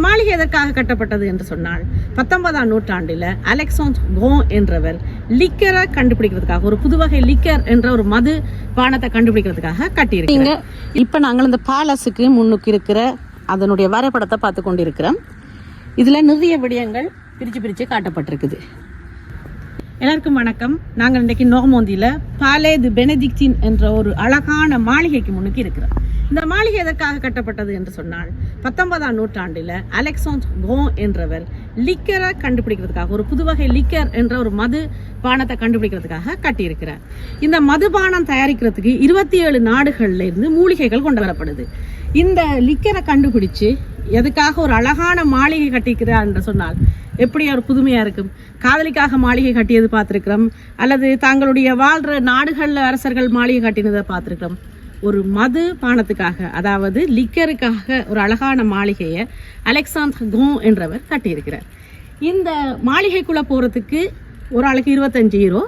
மாளிகை எதற்காக கட்டப்பட்டது என்று சொன்னால் 19ஆம் நூற்றாண்டில் அலெக்சாண்டர் கோன் என்றவர் லிக்கரை கண்டுபிடிக்கிறதுக்காக, ஒரு புதுவகை லிக்கர் என்ற ஒரு மது பானத்தை கண்டுபிடிக்கிறதுக்காக கட்டியிருக்கீங்க. இப்போ நாங்கள் இந்த பேலஸுக்கு முன்னுக்கு இருக்கிற அதனுடைய வரைபடத்தை பார்த்து கொண்டிருக்கிறோம். இதில் நிறைய விடயங்கள் பிரித்து காட்டப்பட்டிருக்குது. எல்லாருக்கும் வணக்கம். நாங்கள் இன்றைக்கு நோர்மோந்தியில் பாலே தி பெனடிக்டின் என்ற ஒரு அழகான மாளிகைக்கு முன்னுக்கு இருக்கிறோம். இந்த மாளிகை எதற்காக கட்டப்பட்டது என்று சொன்னால் 19ஆம் நூற்றாண்டில் அலெக்சாண்டர் கோன் என்றவர் லிக்கரை கண்டுபிடிக்கிறதுக்காக, ஒரு புதுவகை லிக்கர் என்ற ஒரு மது பானத்தை கண்டுபிடிக்கிறதுக்காக கட்டியிருக்கிறார். இந்த மதுபானம் தயாரிக்கிறதுக்கு 27 நாடுகள்ல இருந்து மூலிகைகள் கொண்டு வரப்படுது. இந்த லிக்கரை கண்டுபிடிச்சு எதுக்காக ஒரு அழகான மாளிகை கட்டிக்கிறார் என்று சொன்னால் எப்படி ஒரு புதுமையா இருக்கும். காதலிக்காக மாளிகை கட்டியது பார்த்துருக்கிறோம், அல்லது தங்களுடைய வாழ்ற நாடுகள்ல அரசர்கள் மாளிகை கட்டினதை பார்த்துருக்கிறோம். ஒரு மது பானத்துக்காக, அதாவது லிக்கருக்காக ஒரு அழகான மாளிகையை அலெக்சாண்டர் கோன் என்றவர் கட்டியிருக்கிறார். இந்த மாளிகைக்குள்ள போறதுக்கு ஒரு ஆளுக்கு 25 யூரோ,